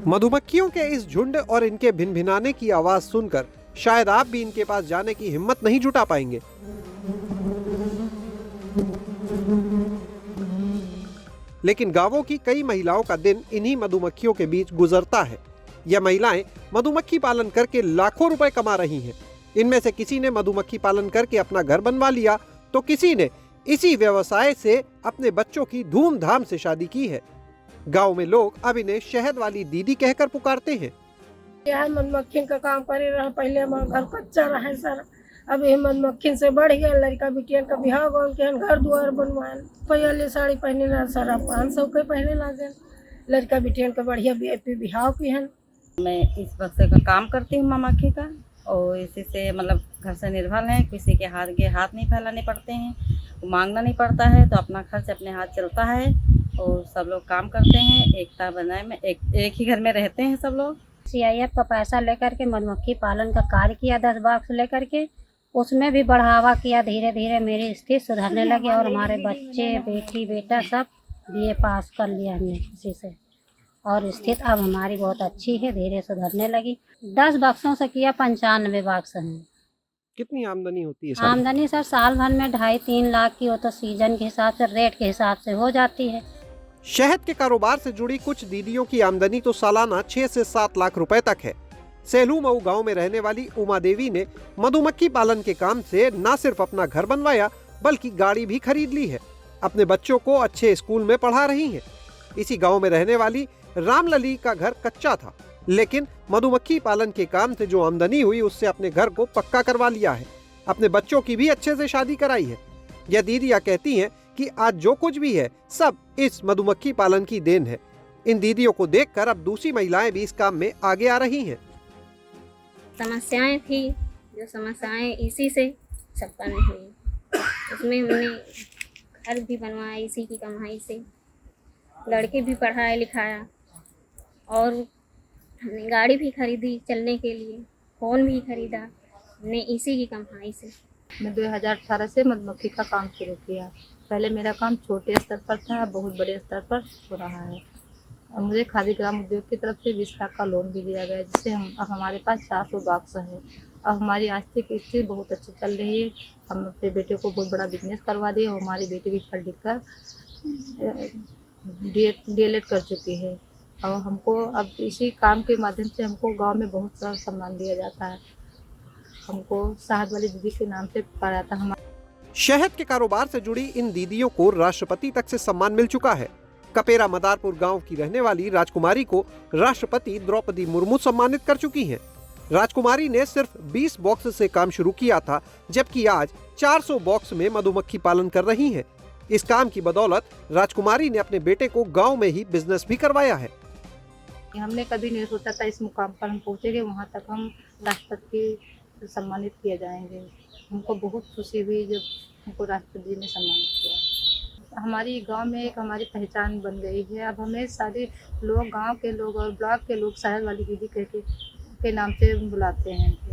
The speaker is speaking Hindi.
मधुमक्खियों के इस झुंड और इनके भिनभिनाने की आवाज सुनकर शायद आप भी इनके पास जाने की हिम्मत नहीं जुटा पाएंगे। लेकिन गांवों की कई महिलाओं का दिन इन्हीं मधुमक्खियों के बीच गुजरता है। यह महिलाएं मधुमक्खी पालन करके लाखों रुपए कमा रही हैं। इनमें से किसी ने मधुमक्खी पालन करके अपना घर बनवा लिया, तो किसी ने इसी व्यवसाय से अपने बच्चों की धूमधाम से शादी की है। गांव में लोग अब इन्हें शहद वाली दीदी कहकर पुकारते हैं। यह मधुमक्खी का काम करे रहा, पहले हमारा घर कच्चा रहा सर, अब ये मधुमक्खी से बढ़ गया। लड़का बिटिया का बिहार गौन के घर द्वार बनवाए, पहले साड़ी पहने ना सर, 500 के पहले लागे। लड़का बिटिया का बढ़िया बिहाव की है। मैं इस बक्से का काम करती हूँ मधुमक्खी का, और इसी से मतलब घर से निर्भर है। किसी के हाथ नहीं फैलाने पड़ते हैं, मांगना नहीं पड़ता है, तो अपना खर्च अपने हाथ चलता है। और सब लोग काम करते हैं, एकता बनाए में एक ही घर में रहते हैं सब लोग। CIF का पैसा लेकर के मधुमक्खी पालन का कार्य किया, 10 बॉक्स लेकर के उसमें भी बढ़ावा किया। धीरे धीरे मेरी स्थिति सुधरने लगी और हमारे बच्चे बेटी बेटा सब BA पास कर लिया हमने इसी से, और स्थिति अब हमारी बहुत अच्छी है, धीरे सुधरने लगी। 10 बक्सों से किया 95 बक्स हैं। कितनी आमदनी होती है? आमदनी सर साल भर में 2.5-3 लाख की हो, तो सीजन के हिसाब से रेट के हिसाब से हो जाती है। शहद के कारोबार से जुड़ी कुछ दीदियों की आमदनी तो सालाना 6 से 7 लाख रुपए तक है। सेलू मऊ गांव में रहने वाली उमा देवी ने मधुमक्खी पालन के काम से न सिर्फ अपना घर बनवाया, बल्कि गाड़ी भी खरीद ली है। अपने बच्चों को अच्छे स्कूल में पढ़ा रही हैं। इसी गांव में रहने वाली रामलली का घर कच्चा था, लेकिन मधुमक्खी पालन के काम से जो आमदनी हुई उससे अपने घर को पक्का करवा लिया है। अपने बच्चों की भी अच्छे से शादी कराई है। यह दीदियां कहती हैं कि आज जो कुछ भी है सब इस मधुमक्खी पालन की देन है। इन दीदियों को देखकर अब दूसरी महिलाएं भी इस काम में आगे आ रही हैं। समस्याएं थी, जो समस्याएं इसी से संपन्न हुई। उसमें हमने घर भी बनवाया इसी की कमाई से, लड़के भी पढ़ाया लिखाया, और हमने गाड़ी भी खरीदी चलने के लिए, फ़ोन भी खरीदा हमने इसी की कमाई से। मैं 2018 से मधुमक्खी का काम शुरू किया। पहले मेरा काम छोटे स्तर पर था, बहुत बड़े स्तर पर हो रहा है। और मुझे खादी ग्राम उद्योग की तरफ से 20 लाख का लोन भी दिया गया, जिससे अब हमारे पास 400 बॉक्स है। अब हमारी आर्थिक स्थिति बहुत अच्छी चल रही है। हम अपने बेटे को बहुत बड़ा बिजनेस करवा दिए, और हमारी बेटी भी पढ़ लिख कर DLED कर चुकी है। और हमको अब इसी काम के माध्यम से हमको गांव में बहुत सारा सम्मान दिया जाता है। हमको शहद वाली दीदी के नाम से पुकारा जाता है। शहद के कारोबार से जुड़ी इन दीदियों को राष्ट्रपति तक से सम्मान मिल चुका है। कपेरा मदारपुर गांव की रहने वाली राजकुमारी को राष्ट्रपति द्रौपदी मुर्मू सम्मानित कर चुकी हैं। राजकुमारी ने सिर्फ 20 बॉक्स से काम शुरू किया था, जबकि आज 400 बॉक्स में मधुमक्खी पालन कर रही हैं। इस काम की बदौलत राजकुमारी ने अपने बेटे को गांव में ही बिजनेस भी करवाया है। हमने कभी नहीं सोचा था इस मुकाम पर हम पहुँचेंगे, वहाँ तक हम राष्ट्रपति सम्मानित किए जाएंगे। हमको बहुत खुशी हुई जब हमको राष्ट्रपति जी ने सम्मानित किया। हमारी गांव में एक हमारी पहचान बन गई है। अब हमें सारे लोग, गांव के लोग और ब्लॉक के लोग शहद वाली दीदी के नाम से बुलाते हैं।